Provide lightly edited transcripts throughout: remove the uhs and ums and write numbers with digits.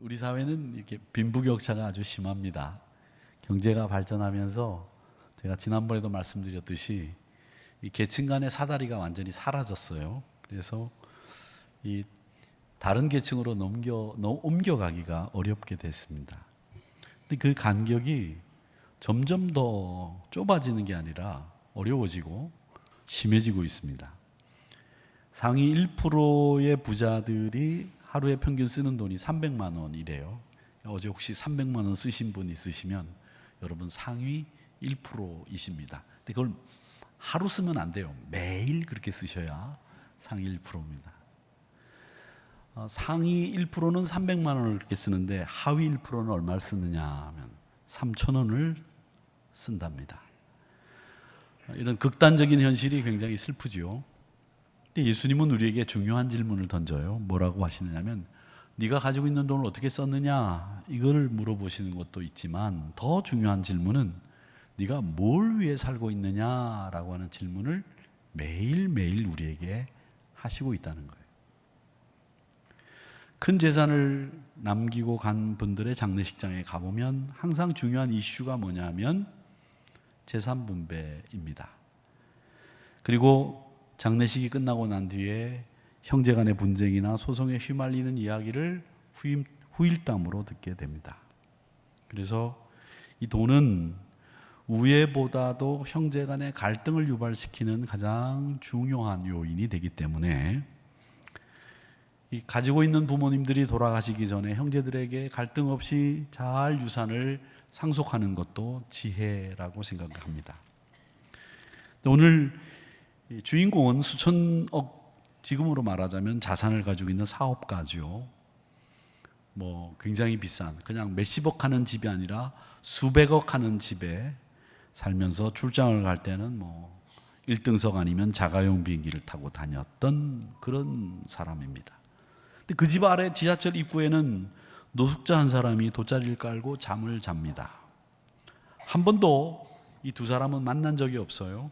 우리 사회는 이렇게 빈부격차가 아주 심합니다. 경제가 발전하면서 제가 지난번에도 말씀드렸듯이 이 계층 간의 사다리가 완전히 사라졌어요. 그래서 이 다른 계층으로 옮겨가기가 어렵게 됐습니다. 근데 그 간격이 점점 더 좁아지는 게 아니라 어려워지고 심해지고 있습니다. 상위 1%의 부자들이 하루에 평균 쓰는 돈이 300만 원이래요. 어제 혹시 300만 원 쓰신 분 있으시면 여러분 상위 1%이십니다. 근데 그걸 하루 쓰면 안 돼요. 매일 그렇게 쓰셔야 상위 1%입니다. 상위 1%는 300만 원을 그렇게 쓰는데 하위 1%는 얼마를 쓰느냐 하면 3,000원을 쓴답니다. 이런 극단적인 현실이 굉장히 슬프죠. 근데 예수님은 우리에게 중요한 질문을 던져요. 뭐라고 하시느냐면 네가 가지고 있는 돈을 어떻게 썼느냐 이걸 물어보시는 것도 있지만 더 중요한 질문은 네가 뭘 위해 살고 있느냐라고 하는 질문을 매일매일 우리에게 하시고 있다는 거예요. 큰 재산을 남기고 간 분들의 장례식장에 가보면 항상 중요한 이슈가 뭐냐면 재산 분배입니다. 그리고 장례식이 끝나고 난 뒤에 형제 간의 분쟁이나 소송에 휘말리는 이야기를 후일담으로 듣게 됩니다. 그래서 이 돈은 우애보다도 형제 간의 갈등을 유발시키는 가장 중요한 요인이 되기 때문에 가지고 있는 부모님들이 돌아가시기 전에 형제들에게 갈등 없이 잘 유산을 상속하는 것도 지혜라고 생각합니다. 오늘 주인공은 수천억, 지금으로 말하자면 자산을 가지고 있는 사업가죠. 굉장히 비싼, 그냥 몇십억 하는 집이 아니라 수백억 하는 집에 살면서 출장을 갈 때는 1등석 아니면 자가용 비행기를 타고 다녔던 그런 사람입니다. 근데 그 집 아래 지하철 입구에는 노숙자 한 사람이 돗자리를 깔고 잠을 잡니다. 한 번도 이 두 사람은 만난 적이 없어요.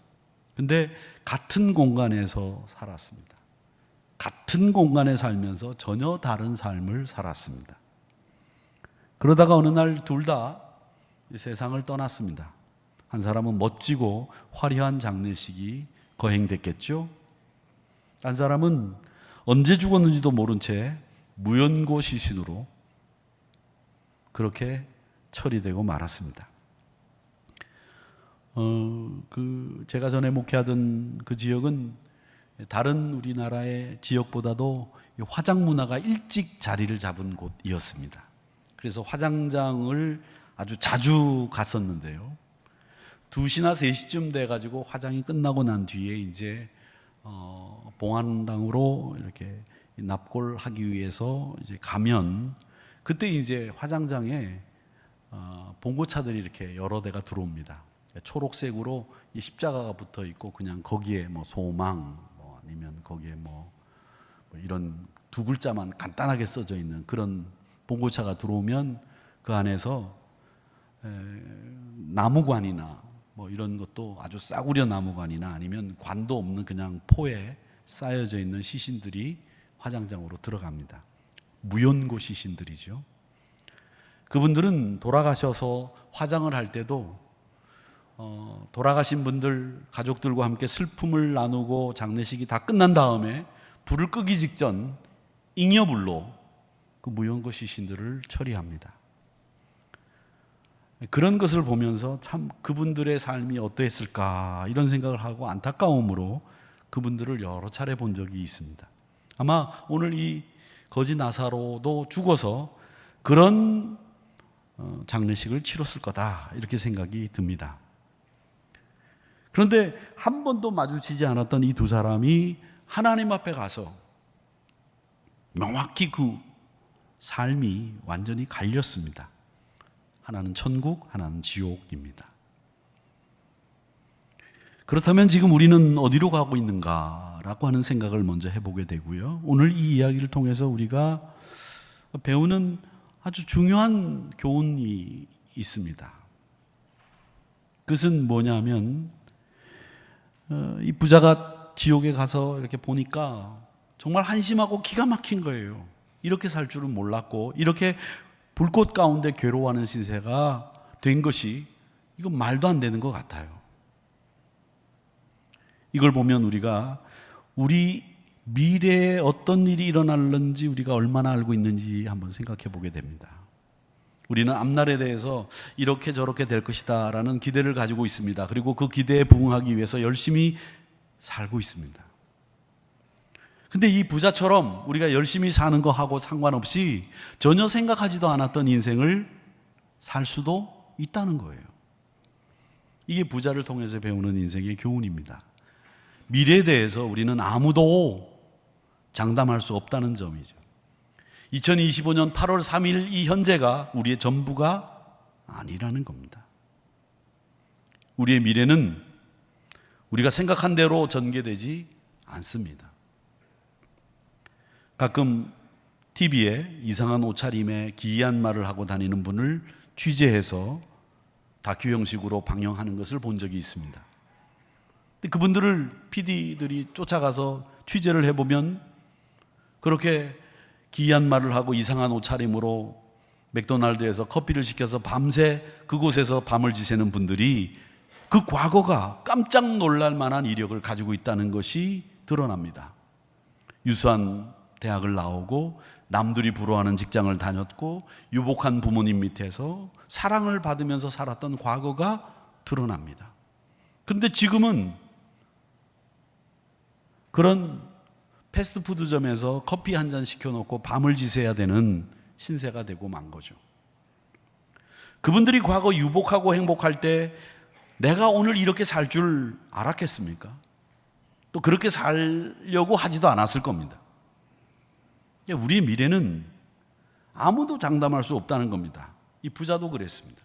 근데 같은 공간에서 살았습니다. 같은 공간에 살면서 전혀 다른 삶을 살았습니다. 그러다가 어느 날 둘 다 세상을 떠났습니다. 한 사람은 멋지고 화려한 장례식이 거행됐겠죠. 한 사람은 언제 죽었는지도 모른 채 무연고 시신으로 그렇게 처리되고 말았습니다. 제가 전에 목회하던 그 지역은 다른 우리나라의 지역보다도 화장 문화가 일찍 자리를 잡은 곳이었습니다. 그래서 화장장을 아주 자주 갔었는데요. 2시나 3시쯤 돼가지고 화장이 끝나고 난 뒤에 이제 봉안당으로 이렇게 납골하기 위해서 이제 가면 그때 이제 화장장에 봉고차들이 이렇게 여러 대가 들어옵니다. 초록색으로 이 십자가가 붙어 있고 그냥 거기에 소망 아니면 거기에 이런 두 글자만 간단하게 써져 있는 그런 봉고차가 들어오면 그 안에서 나무관이나 이런 것도 아주 싸구려 나무관이나 아니면 관도 없는 그냥 포에 쌓여져 있는 시신들이 화장장으로 들어갑니다. 무연고 시신들이죠. 그분들은 돌아가셔서 화장을 할 때도 돌아가신 분들 가족들과 함께 슬픔을 나누고 장례식이 다 끝난 다음에 불을 끄기 직전 잉여불로 그 무연고 시신들을 처리합니다. 그런 것을 보면서 참 그분들의 삶이 어떠했을까 이런 생각을 하고 안타까움으로 그분들을 여러 차례 본 적이 있습니다. 아마 오늘 이 거지 나사로도 죽어서 그런 장례식을 치렀을 거다 이렇게 생각이 듭니다. 그런데 한 번도 마주치지 않았던 이 두 사람이 하나님 앞에 가서 명확히 그 삶이 완전히 갈렸습니다. 하나는 천국, 하나는 지옥입니다. 그렇다면 지금 우리는 어디로 가고 있는가라고 하는 생각을 먼저 해보게 되고요. 오늘 이 이야기를 통해서 우리가 배우는 아주 중요한 교훈이 있습니다. 그것은 뭐냐면 이 부자가 지옥에 가서 이렇게 보니까 정말 한심하고 기가 막힌 거예요. 이렇게 살 줄은 몰랐고 이렇게 불꽃 가운데 괴로워하는 신세가 된 것이 이건 말도 안 되는 것 같아요. 이걸 보면 우리가 우리 미래에 어떤 일이 일어날는지 우리가 얼마나 알고 있는지 한번 생각해 보게 됩니다. 우리는 앞날에 대해서 이렇게 저렇게 될 것이다 라는 기대를 가지고 있습니다. 그리고 그 기대에 부응하기 위해서 열심히 살고 있습니다. 근데 이 부자처럼 우리가 열심히 사는 거하고 상관없이 전혀 생각하지도 않았던 인생을 살 수도 있다는 거예요. 이게 부자를 통해서 배우는 인생의 교훈입니다. 미래에 대해서 우리는 아무도 장담할 수 없다는 점이죠. 2025년 8월 3일 이 현재가 우리의 전부가 아니라는 겁니다. 우리의 미래는 우리가 생각한 대로 전개되지 않습니다. 가끔 TV에 이상한 옷차림에 기이한 말을 하고 다니는 분을 취재해서 다큐 형식으로 방영하는 것을 본 적이 있습니다. 그분들을 PD들이 쫓아가서 취재를 해보면 그렇게 기이한 말을 하고 이상한 옷차림으로 맥도날드에서 커피를 시켜서 밤새 그곳에서 밤을 지새는 분들이 그 과거가 깜짝 놀랄 만한 이력을 가지고 있다는 것이 드러납니다. 유수한 대학을 나오고 남들이 부러워하는 직장을 다녔고 유복한 부모님 밑에서 사랑을 받으면서 살았던 과거가 드러납니다. 그런데 지금은 그런 패스트푸드점에서 커피 한 잔 시켜놓고 밤을 지새야 되는 신세가 되고 만 거죠. 그분들이 과거 유복하고 행복할 때 내가 오늘 이렇게 살 줄 알았겠습니까? 또 그렇게 살려고 하지도 않았을 겁니다. 우리의 미래는 아무도 장담할 수 없다는 겁니다. 이 부자도 그랬습니다.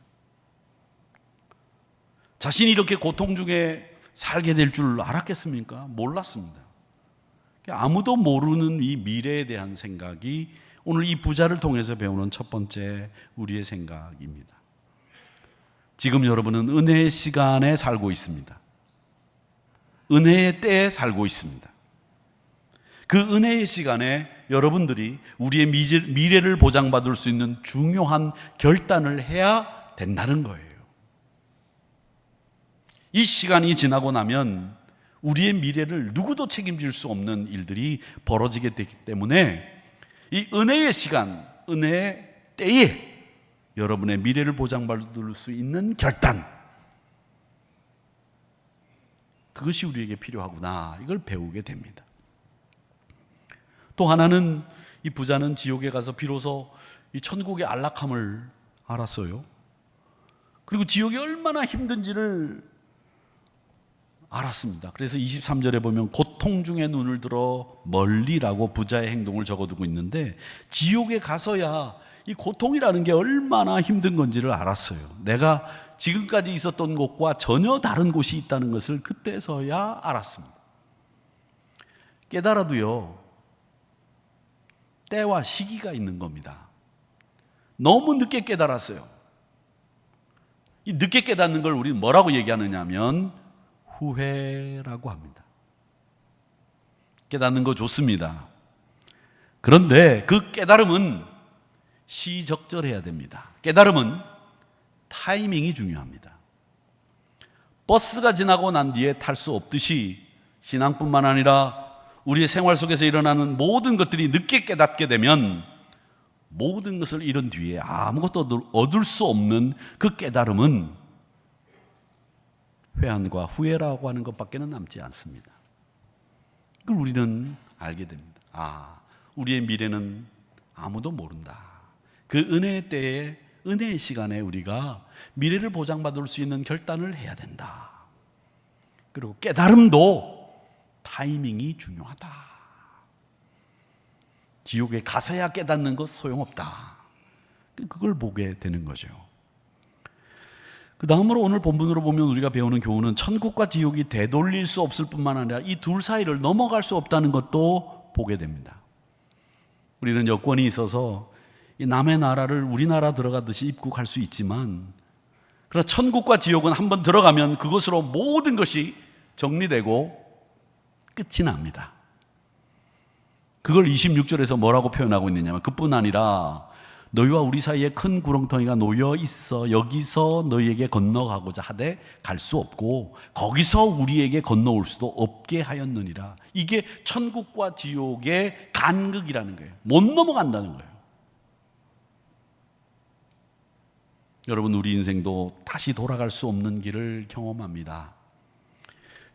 자신이 이렇게 고통 중에 살게 될 줄 알았겠습니까? 몰랐습니다. 아무도 모르는 이 미래에 대한 생각이 오늘 이 부자를 통해서 배우는 첫 번째 우리의 생각입니다. 지금 여러분은 은혜의 시간에 살고 있습니다. 은혜의 때에 살고 있습니다. 그 은혜의 시간에 여러분들이 우리의 미래를 보장받을 수 있는 중요한 결단을 해야 된다는 거예요. 이 시간이 지나고 나면 우리의 미래를 누구도 책임질 수 없는 일들이 벌어지게 되기 때문에 이 은혜의 시간, 은혜의 때에 여러분의 미래를 보장받을 수 있는 결단, 그것이 우리에게 필요하구나, 이걸 배우게 됩니다. 또 하나는 이 부자는 지옥에 가서 비로소 이 천국의 안락함을 알았어요. 그리고 지옥이 얼마나 힘든지를 알았습니다. 그래서 23절에 보면 고통 중에 눈을 들어 멀리라고 부자의 행동을 적어두고 있는데 지옥에 가서야 이 고통이라는 게 얼마나 힘든 건지를 알았어요. 내가 지금까지 있었던 곳과 전혀 다른 곳이 있다는 것을 그때서야 알았습니다. 깨달아도요, 때와 시기가 있는 겁니다. 너무 늦게 깨달았어요. 이 늦게 깨닫는 걸 우리는 뭐라고 얘기하느냐 하면 후회라고 합니다. 깨닫는 거 좋습니다. 그런데 그 깨달음은 시적절해야 됩니다. 깨달음은 타이밍이 중요합니다. 버스가 지나고 난 뒤에 탈 수 없듯이 신앙뿐만 아니라 우리의 생활 속에서 일어나는 모든 것들이 늦게 깨닫게 되면 모든 것을 잃은 뒤에 아무것도 얻을 수 없는 그 깨달음은 회한과 후회라고 하는 것밖에는 남지 않습니다. 그걸 우리는 알게 됩니다. 우리의 미래는 아무도 모른다. 그 은혜의 때에, 은혜의 시간에 우리가 미래를 보장받을 수 있는 결단을 해야 된다. 그리고 깨달음도 타이밍이 중요하다. 지옥에 가서야 깨닫는 것 소용없다. 그걸 보게 되는 거죠. 그 다음으로 오늘 본문으로 보면 우리가 배우는 교훈은 천국과 지옥이 되돌릴 수 없을 뿐만 아니라 이 둘 사이를 넘어갈 수 없다는 것도 보게 됩니다. 우리는 여권이 있어서 이 남의 나라를 우리나라 들어가듯이 입국할 수 있지만, 그러나 천국과 지옥은 한번 들어가면 그것으로 모든 것이 정리되고 끝이 납니다. 그걸 26절에서 뭐라고 표현하고 있느냐면 그뿐 아니라 너희와 우리 사이에 큰 구렁텅이가 놓여 있어 여기서 너희에게 건너가고자 하되 갈 수 없고 거기서 우리에게 건너올 수도 없게 하였느니라. 이게 천국과 지옥의 간극이라는 거예요. 못 넘어간다는 거예요. 여러분, 우리 인생도 다시 돌아갈 수 없는 길을 경험합니다.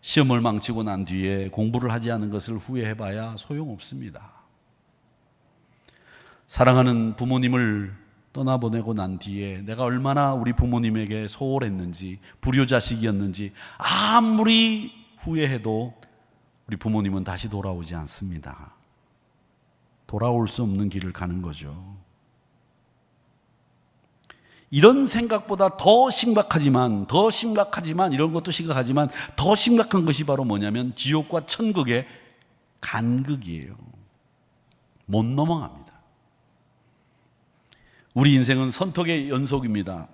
시험을 망치고 난 뒤에 공부를 하지 않은 것을 후회해봐야 소용없습니다. 사랑하는 부모님을 떠나보내고 난 뒤에 내가 얼마나 우리 부모님에게 소홀했는지, 불효자식이었는지 아무리 후회해도 우리 부모님은 다시 돌아오지 않습니다. 돌아올 수 없는 길을 가는 거죠. 이런 생각보다 더 심각하지만 이런 것도 심각하지만 더 심각한 것이 바로 뭐냐면 지옥과 천국의 간극이에요. 못 넘어갑니다. 우리 인생은 선택의 연속입니다.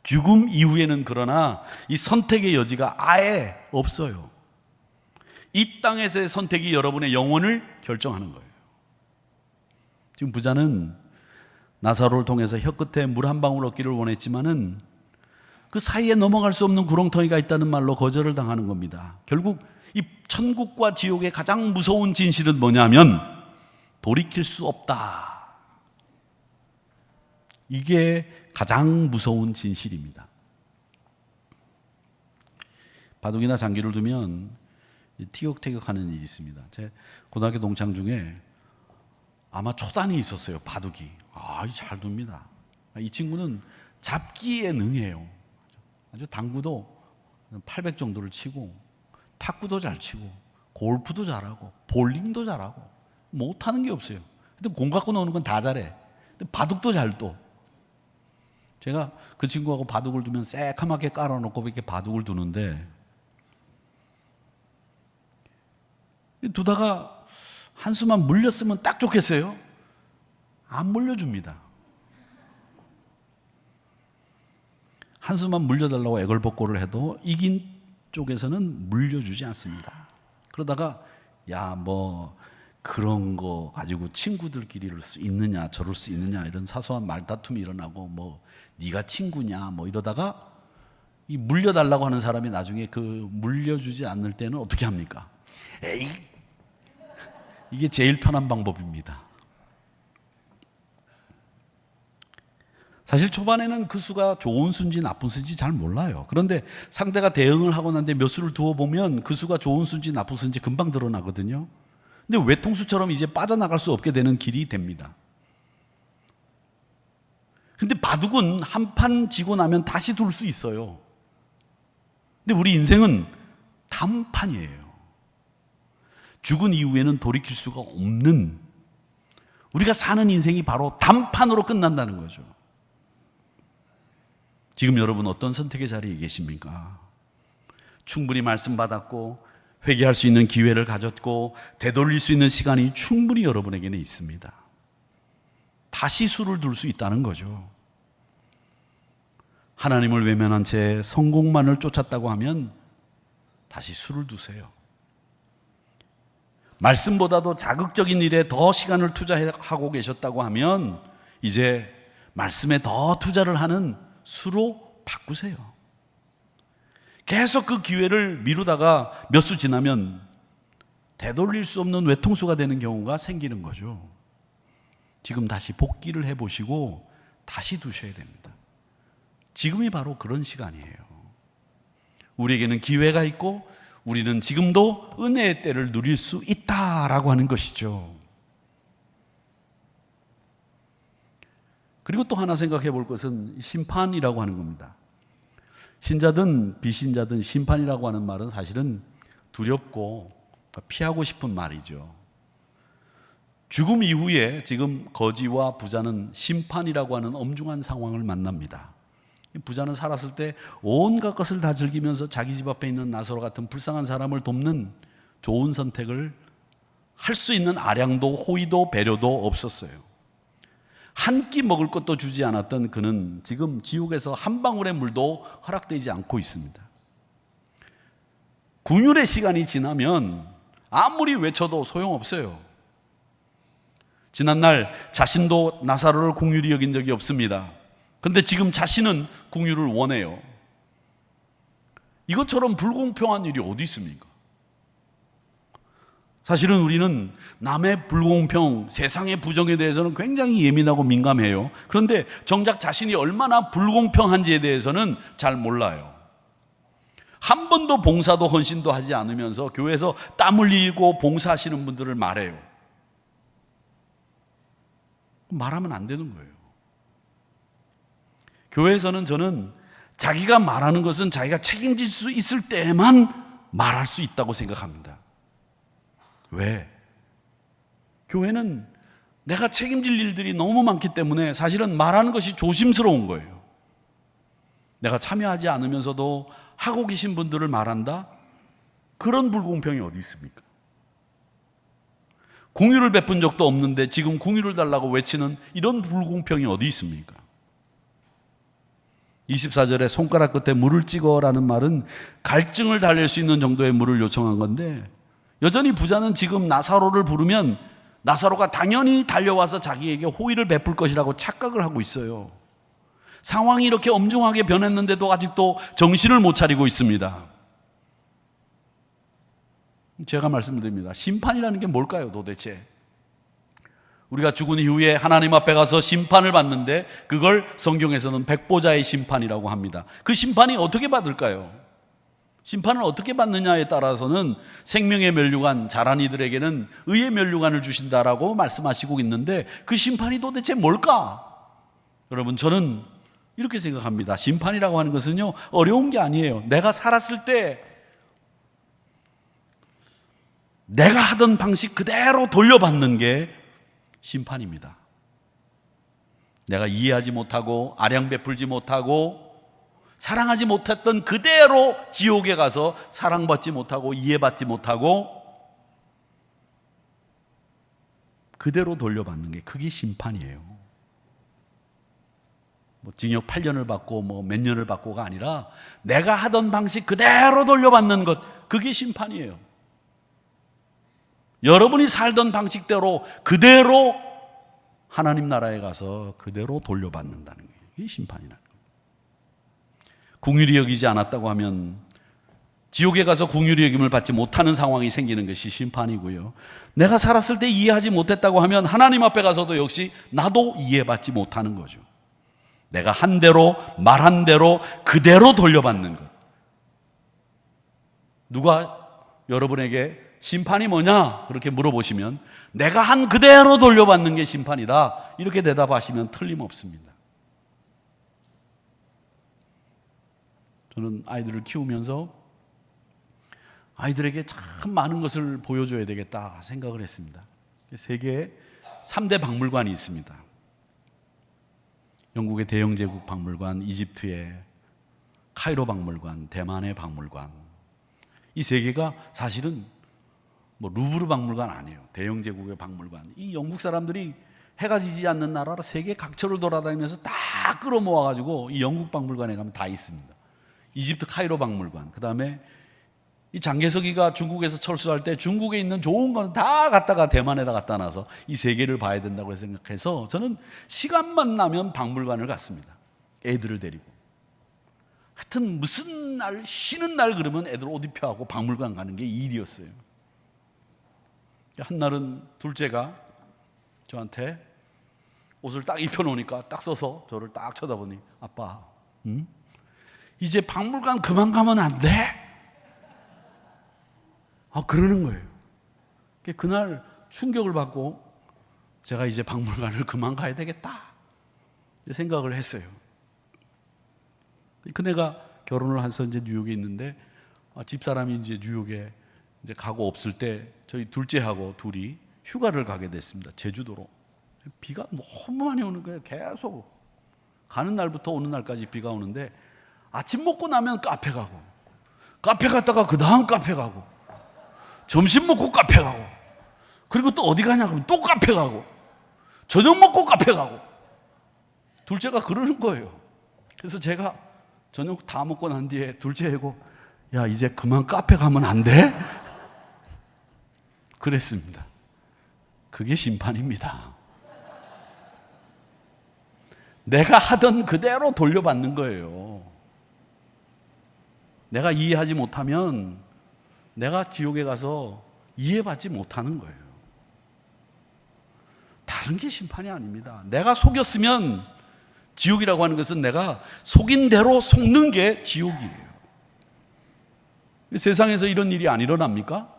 죽음 이후에는 그러나 이 선택의 여지가 아예 없어요. 이 땅에서의 선택이 여러분의 영혼을 결정하는 거예요. 지금 부자는 나사로를 통해서 혀끝에 물 한 방울 얻기를 원했지만은 그 사이에 넘어갈 수 없는 구렁텅이가 있다는 말로 거절을 당하는 겁니다. 결국 이 천국과 지옥의 가장 무서운 진실은 뭐냐면 돌이킬 수 없다. 이게 가장 무서운 진실입니다. 바둑이나 장기를 두면 티격태격하는 일이 있습니다. 제 고등학교 동창 중에 아마 초단이 있었어요. 바둑이. 잘 둡니다. 이 친구는 잡기에 능해요. 아주 당구도 800 정도를 치고 탁구도 잘 치고 골프도 잘하고 볼링도 잘하고 못하는 게 없어요. 근데 공 갖고 노는 건 다 잘해. 근데 바둑도 잘 둬. 제가 그 친구하고 바둑을 두면 새카맣게 깔아놓고 이렇게 바둑을 두는데 두다가 한 수만 물렸으면 딱 좋겠어요. 안 물려줍니다. 한 수만 물려달라고 애걸복걸을 해도 이긴 쪽에서는 물려주지 않습니다. 그러다가 그런 거 가지고 친구들끼리 이럴 수 있느냐 저럴 수 있느냐 이런 사소한 말다툼이 일어나고 네가 친구냐 이러다가 이 물려달라고 하는 사람이 나중에 그 물려주지 않을 때는 어떻게 합니까? 이게 제일 편한 방법입니다. 사실 초반에는 그 수가 좋은 수인지 나쁜 수인지 잘 몰라요. 그런데 상대가 대응을 하고 난 뒤에 몇 수를 두어보면 그 수가 좋은 수인지 나쁜 수인지 금방 드러나거든요. 근데 외통수처럼 이제 빠져나갈 수 없게 되는 길이 됩니다. 근데 바둑은 한 판 지고 나면 다시 둘 수 있어요. 근데 우리 인생은 단판이에요. 죽은 이후에는 돌이킬 수가 없는, 우리가 사는 인생이 바로 단판으로 끝난다는 거죠. 지금 여러분 어떤 선택의 자리에 계십니까? 충분히 말씀 받았고 회개할 수 있는 기회를 가졌고 되돌릴 수 있는 시간이 충분히 여러분에게는 있습니다. 다시 수를 둘 수 있다는 거죠. 하나님을 외면한 채 성공만을 쫓았다고 하면 다시 수를 두세요. 말씀보다도 자극적인 일에 더 시간을 투자하고 계셨다고 하면 이제 말씀에 더 투자를 하는 수로 바꾸세요. 계속 그 기회를 미루다가 몇 수 지나면 되돌릴 수 없는 외통수가 되는 경우가 생기는 거죠. 지금 다시 복기를 해보시고 다시 두셔야 됩니다. 지금이 바로 그런 시간이에요. 우리에게는 기회가 있고 우리는 지금도 은혜의 때를 누릴 수 있다라고 하는 것이죠. 그리고 또 하나 생각해 볼 것은 심판이라고 하는 겁니다. 신자든 비신자든 심판이라고 하는 말은 사실은 두렵고 피하고 싶은 말이죠. 죽음 이후에 지금 거지와 부자는 심판이라고 하는 엄중한 상황을 만납니다. 부자는 살았을 때 온갖 것을 다 즐기면서 자기 집 앞에 있는 나사로 같은 불쌍한 사람을 돕는 좋은 선택을 할 수 있는 아량도 호의도 배려도 없었어요. 한 끼 먹을 것도 주지 않았던 그는 지금 지옥에서 한 방울의 물도 허락되지 않고 있습니다. 군율의 시간이 지나면 아무리 외쳐도 소용없어요. 지난날 자신도 나사로를 긍휼히 여긴 적이 없습니다. 그런데 지금 자신은 긍휼을 원해요. 이것처럼 불공평한 일이 어디 있습니까? 사실은 우리는 남의 불공평, 세상의 부정에 대해서는 굉장히 예민하고 민감해요. 그런데 정작 자신이 얼마나 불공평한지에 대해서는 잘 몰라요. 한 번도 봉사도 헌신도 하지 않으면서 교회에서 땀 흘리고 봉사하시는 분들을 말해요. 말하면 안 되는 거예요. 교회에서는 저는 자기가 말하는 것은 자기가 책임질 수 있을 때만 말할 수 있다고 생각합니다. 왜? 교회는 내가 책임질 일들이 너무 많기 때문에 사실은 말하는 것이 조심스러운 거예요. 내가 참여하지 않으면서도 하고 계신 분들을 말한다? 그런 불공평이 어디 있습니까? 긍휼을 베푼 적도 없는데 지금 긍휼을 달라고 외치는 이런 불공평이 어디 있습니까? 24절에 손가락 끝에 물을 찍어라는 말은 갈증을 달랠 수 있는 정도의 물을 요청한 건데, 여전히 부자는 지금 나사로를 부르면 나사로가 당연히 달려와서 자기에게 호의를 베풀 것이라고 착각을 하고 있어요. 상황이 이렇게 엄중하게 변했는데도 아직도 정신을 못 차리고 있습니다. 제가 말씀드립니다. 심판이라는 게 뭘까요, 도대체? 우리가 죽은 이후에 하나님 앞에 가서 심판을 받는데 그걸 성경에서는 백보자의 심판이라고 합니다. 그 심판이 어떻게 받을까요? 심판을 어떻게 받느냐에 따라서는 생명의 면류관, 잘한 이들에게는 의의 면류관을 주신다라고 말씀하시고 있는데 그 심판이 도대체 뭘까? 여러분, 저는 이렇게 생각합니다. 심판이라고 하는 것은요, 어려운 게 아니에요. 내가 살았을 때 내가 하던 방식 그대로 돌려받는 게 심판입니다. 내가 이해하지 못하고 아량 베풀지 못하고 사랑하지 못했던 그대로 지옥에 가서 사랑받지 못하고 이해받지 못하고 그대로 돌려받는 게 그게 심판이에요. 뭐 징역 8년을 받고 뭐 몇 년을 받고가 아니라 내가 하던 방식 그대로 돌려받는 것, 그게 심판이에요. 여러분이 살던 방식대로 그대로 하나님 나라에 가서 그대로 돌려받는다는 게 이게 심판이라는 거예요. 긍휼히 여기지 않았다고 하면 지옥에 가서 긍휼히 여김을 받지 못하는 상황이 생기는 것이 심판이고요. 내가 살았을 때 이해하지 못했다고 하면 하나님 앞에 가서도 역시 나도 이해받지 못하는 거죠. 내가 한 대로 말한 대로 그대로 돌려받는 것. 누가 여러분에게 심판이 뭐냐? 그렇게 물어보시면 내가 한 그대로 돌려받는 게 심판이다, 이렇게 대답하시면 틀림없습니다. 저는 아이들을 키우면서 아이들에게 참 많은 것을 보여줘야 되겠다 생각을 했습니다. 세계에 3대 박물관이 있습니다. 영국의 대영제국 박물관, 이집트의 카이로 박물관, 대만의 박물관. 이 세 개가 사실은 뭐 루브르 박물관 아니에요. 대영제국의 박물관. 이 영국 사람들이 해가 지지 않는 나라라 세계 각처를 돌아다니면서 다 끌어모아가지고 이 영국 박물관에 가면 다 있습니다. 이집트 카이로 박물관. 그 다음에 이 장개석이가 중국에서 철수할 때 중국에 있는 좋은 건 다 갖다가 대만에다 갖다 놔서 이 세 개를 봐야 된다고 생각해서 저는 시간만 나면 박물관을 갔습니다. 애들을 데리고. 하여튼 무슨 날, 쉬는 날 그러면 애들 옷 입혀하고 박물관 가는 게 일이었어요. 한날은 둘째가 저한테 옷을 딱 입혀놓으니까 딱 서서 저를 딱 쳐다보니, 아빠, 이제 박물관 그만 가면 안 돼? 그러는 거예요. 그날 충격을 받고 제가 이제 박물관을 그만 가야 되겠다 생각을 했어요. 그네가 결혼을 해서 이제 뉴욕에 있는데 집사람이 이제 뉴욕에 이제 가고 없을 때 저희 둘째하고 둘이 휴가를 가게 됐습니다. 제주도로. 비가 너무 많이 오는 거예요. 계속 가는 날부터 오는 날까지 비가 오는데 아침 먹고 나면 카페 가고, 카페 갔다가 그 다음 카페 가고, 점심 먹고 카페 가고, 그리고 또 어디 가냐 그러면 또 카페 가고, 저녁 먹고 카페 가고. 둘째가 그러는 거예요. 그래서 제가 저녁 다 먹고 난 뒤에 둘째하고, 야, 이제 그만 카페 가면 안 돼? 그랬습니다. 그게 심판입니다. 내가 하던 그대로 돌려받는 거예요. 내가 이해하지 못하면 내가 지옥에 가서 이해받지 못하는 거예요. 다른 게 심판이 아닙니다. 내가 속였으면 지옥이라고 하는 것은 내가 속인 대로 속는 게 지옥이에요. 세상에서 이런 일이 안 일어납니까?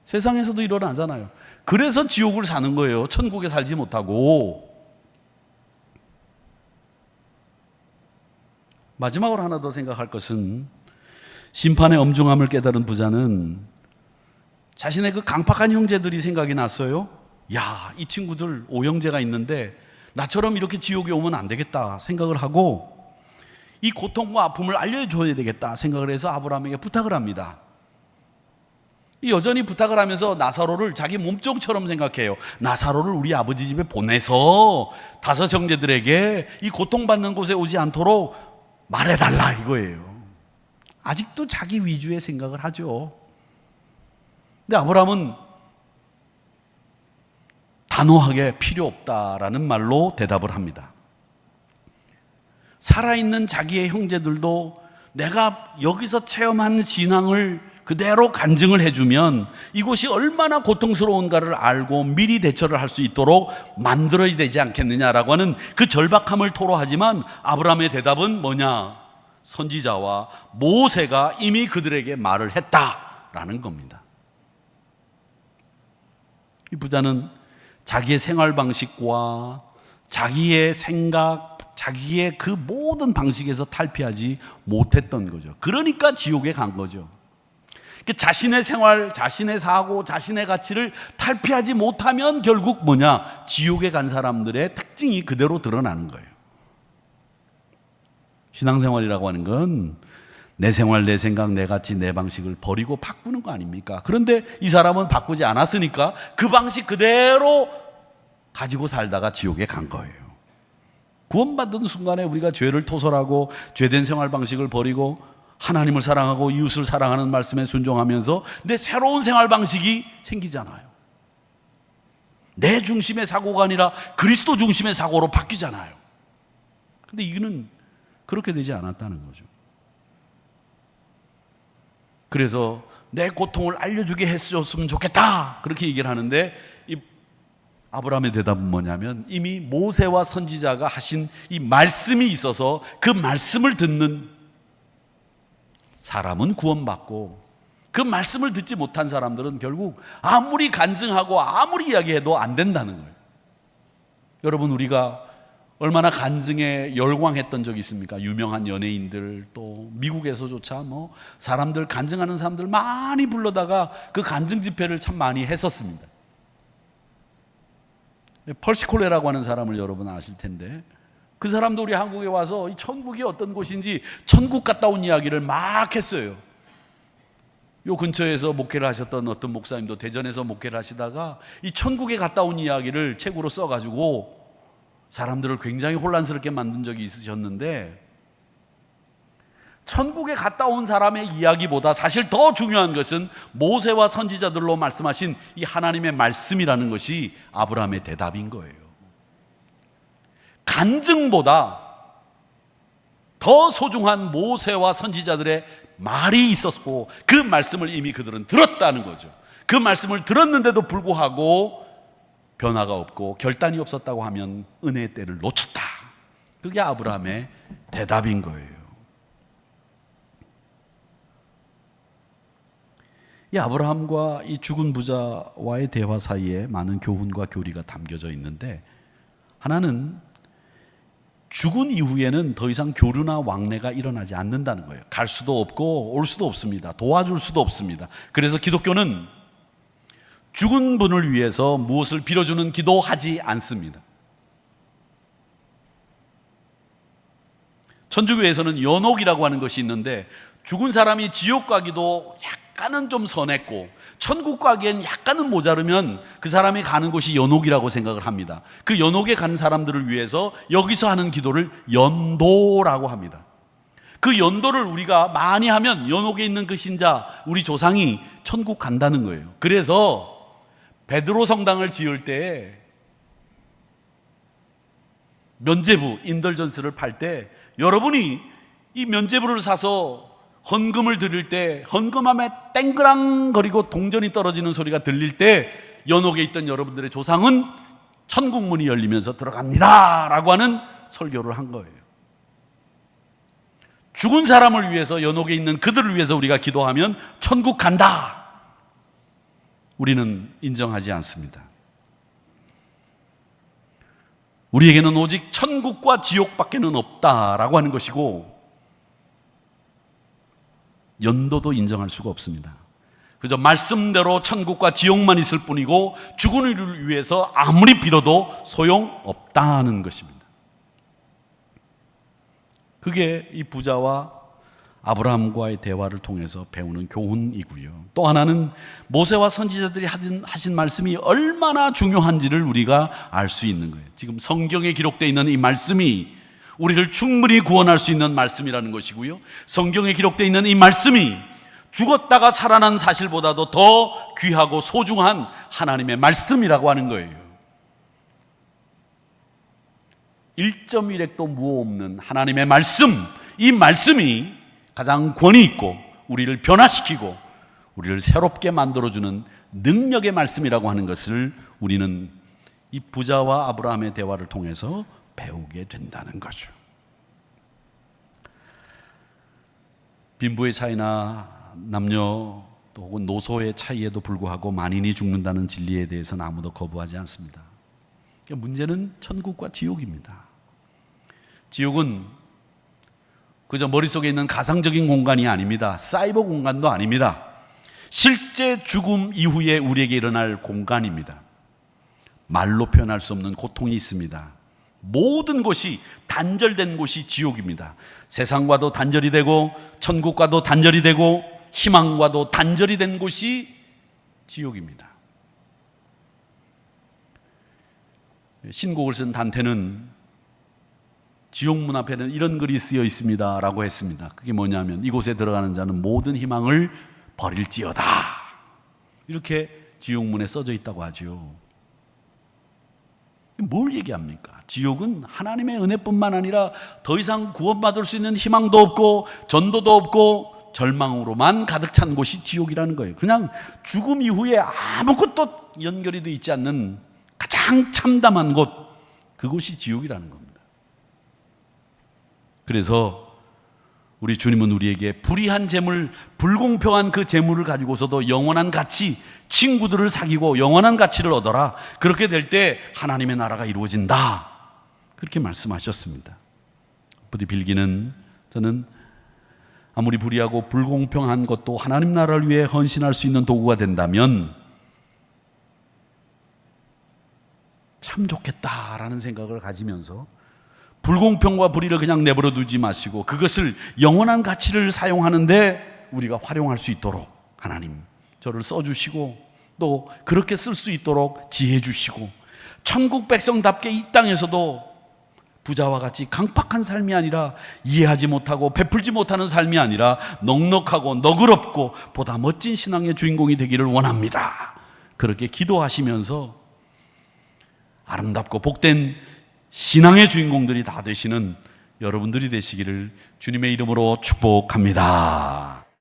세상에서도 일어나잖아요. 그래서 지옥을 사는 거예요. 천국에 살지 못하고. 마지막으로 하나 더 생각할 것은, 심판의 엄중함을 깨달은 부자는 자신의 그 강팍한 형제들이 생각이 났어요. 야, 이 친구들 오형제가 있는데 나처럼 이렇게 지옥에 오면 안 되겠다 생각을 하고, 이 고통과 아픔을 알려줘야 되겠다 생각을 해서 아브라함에게 부탁을 합니다. 여전히 부탁을 하면서 나사로를 자기 몸종처럼 생각해요. 나사로를 우리 아버지 집에 보내서 5 형제들에게 이 고통받는 곳에 오지 않도록 말해달라 이거예요. 아직도 자기 위주의 생각을 하죠. 근데 아브라함은 단호하게 필요 없다라는 말로 대답을 합니다. 살아있는 자기의 형제들도 내가 여기서 체험한 신앙을 그대로 간증을 해주면 이곳이 얼마나 고통스러운가를 알고 미리 대처를 할 수 있도록 만들어야 되지 않겠느냐라고 하는 그 절박함을 토로하지만, 아브라함의 대답은 뭐냐? 선지자와 모세가 이미 그들에게 말을 했다라는 겁니다. 이 부자는 자기의 생활 방식과 자기의 생각, 자기의 그 모든 방식에서 탈피하지 못했던 거죠. 그러니까 지옥에 간 거죠. 자신의 생활, 자신의 사고, 자신의 가치를 탈피하지 못하면 결국 뭐냐? 지옥에 간 사람들의 특징이 그대로 드러나는 거예요. 신앙생활이라고 하는 건 내 생활, 내 생각, 내 가치, 내 방식을 버리고 바꾸는 거 아닙니까? 그런데 이 사람은 바꾸지 않았으니까 그 방식 그대로 가지고 살다가 지옥에 간 거예요. 구원받은 순간에 우리가 죄를 토설하고 죄된 생활 방식을 버리고 하나님을 사랑하고 이웃을 사랑하는 말씀에 순종하면서 내 새로운 생활 방식이 생기잖아요. 내 중심의 사고가 아니라 그리스도 중심의 사고로 바뀌잖아요. 근데 이거는 그렇게 되지 않았다는 거죠. 그래서 내 고통을 알려주게 했었으면 좋겠다 그렇게 얘기를 하는데, 이 아브라함의 대답은 뭐냐면 이미 모세와 선지자가 하신 이 말씀이 있어서 그 말씀을 듣는 사람은 구원받고, 그 말씀을 듣지 못한 사람들은 결국 아무리 간증하고 아무리 이야기해도 안 된다는 거예요. 여러분, 우리가 얼마나 간증에 열광했던 적이 있습니까? 유명한 연예인들, 또 미국에서조차 뭐 사람들, 간증하는 사람들 많이 불러다가 그 간증 집회를 참 많이 했었습니다. 펄시콜레라고 하는 사람을 여러분 아실 텐데, 그 사람도 우리 한국에 와서 이 천국이 어떤 곳인지 천국 갔다 온 이야기를 막 했어요. 요 근처에서 목회를 하셨던 어떤 목사님도 대전에서 목회를 하시다가 이 천국에 갔다 온 이야기를 책으로 써가지고 사람들을 굉장히 혼란스럽게 만든 적이 있으셨는데, 천국에 갔다 온 사람의 이야기보다 사실 더 중요한 것은 모세와 선지자들로 말씀하신 이 하나님의 말씀이라는 것이 아브라함의 대답인 거예요. 간증보다 더 소중한 모세와 선지자들의 말이 있었고, 그 말씀을 이미 그들은 들었다는 거죠. 그 말씀을 들었는데도 불구하고 변화가 없고 결단이 없었다고 하면 은혜의 때를 놓쳤다. 그게 아브라함의 대답인 거예요. 이 아브라함과 이 죽은 부자와의 대화 사이에 많은 교훈과 교리가 담겨져 있는데, 하나는 죽은 이후에는 더 이상 교류나 왕래가 일어나지 않는다는 거예요. 갈 수도 없고 올 수도 없습니다. 도와줄 수도 없습니다. 그래서 기독교는 죽은 분을 위해서 무엇을 빌어주는 기도하지 않습니다. 천주교에서는 연옥이라고 하는 것이 있는데, 죽은 사람이 지옥 가기도 약간은 좀 선했고 천국 가기엔 약간은 모자르면 그 사람이 가는 곳이 연옥이라고 생각을 합니다. 그 연옥에 가는 사람들을 위해서 여기서 하는 기도를 연도라고 합니다. 그 연도를 우리가 많이 하면 연옥에 있는 그 신자, 우리 조상이 천국 간다는 거예요. 그래서 베드로 성당을 지을 때 면죄부, 인덜전스를 팔 때 여러분이 이 면죄부를 사서 헌금을 드릴 때 헌금함에 땡그랑거리고 동전이 떨어지는 소리가 들릴 때 연옥에 있던 여러분들의 조상은 천국문이 열리면서 들어갑니다 라고 하는 설교를 한 거예요. 죽은 사람을 위해서, 연옥에 있는 그들을 위해서 우리가 기도하면 천국 간다, 우리는 인정하지 않습니다. 우리에게는 오직 천국과 지옥밖에는 없다라고 하는 것이고, 연도도 인정할 수가 없습니다. 그저 말씀대로 천국과 지옥만 있을 뿐이고 죽은 이를 위해서 아무리 빌어도 소용없다는 것입니다. 그게 이 부자와 아브라함과의 대화를 통해서 배우는 교훈이고요. 또 하나는 모세와 선지자들이 하신 말씀이 얼마나 중요한지를 우리가 알 수 있는 거예요. 지금 성경에 기록되어 있는 이 말씀이 우리를 충분히 구원할 수 있는 말씀이라는 것이고요. 성경에 기록되어 있는 이 말씀이 죽었다가 살아난 사실보다도 더 귀하고 소중한 하나님의 말씀이라고 하는 거예요. 1.1핵도 무호 없는 하나님의 말씀, 이 말씀이 가장 권위 있고 우리를 변화시키고 우리를 새롭게 만들어주는 능력의 말씀이라고 하는 것을 우리는 이 부자와 아브라함의 대화를 통해서 배우게 된다는 거죠. 빈부의 차이나 남녀 또 혹은 노소의 차이에도 불구하고 만인이 죽는다는 진리에 대해서는 아무도 거부하지 않습니다. 문제는 천국과 지옥입니다. 지옥은 그저 머릿속에 있는 가상적인 공간이 아닙니다. 사이버 공간도 아닙니다. 실제 죽음 이후에 우리에게 일어날 공간입니다. 말로 표현할 수 없는 고통이 있습니다. 모든 곳이 단절된 곳이 지옥입니다. 세상과도 단절이 되고 천국과도 단절이 되고 희망과도 단절이 된 곳이 지옥입니다. 신곡을 쓴 단테는 지옥문 앞에는 이런 글이 쓰여 있습니다 라고 했습니다. 그게 뭐냐면 이곳에 들어가는 자는 모든 희망을 버릴지어다, 이렇게 지옥문에 써져 있다고 하죠. 뭘 얘기합니까? 지옥은 하나님의 은혜뿐만 아니라 더 이상 구원받을 수 있는 희망도 없고 전도도 없고 절망으로만 가득 찬 곳이 지옥이라는 거예요. 그냥 죽음 이후에 아무것도 연결이 되어 있지 않는 가장 참담한 곳, 그곳이 지옥이라는 겁니다. 그래서 우리 주님은 우리에게 불의한 재물, 불공평한 그 재물을 가지고서도 영원한 가치, 친구들을 사귀고 영원한 가치를 얻어라, 그렇게 될 때 하나님의 나라가 이루어진다, 그렇게 말씀하셨습니다. 부디 빌기는, 저는 아무리 불의하고 불공평한 것도 하나님 나라를 위해 헌신할 수 있는 도구가 된다면 참 좋겠다라는 생각을 가지면서 불공평과 불의를 그냥 내버려 두지 마시고 그것을 영원한 가치를 사용하는데 우리가 활용할 수 있도록 하나님 저를 써주시고 또 그렇게 쓸 수 있도록 지혜 주시고, 천국 백성답게 이 땅에서도 부자와 같이 강팍한 삶이 아니라, 이해하지 못하고 베풀지 못하는 삶이 아니라 넉넉하고 너그럽고 보다 멋진 신앙의 주인공이 되기를 원합니다. 그렇게 기도하시면서 아름답고 복된 신앙의 주인공들이 다 되시는 여러분들이 되시기를 주님의 이름으로 축복합니다.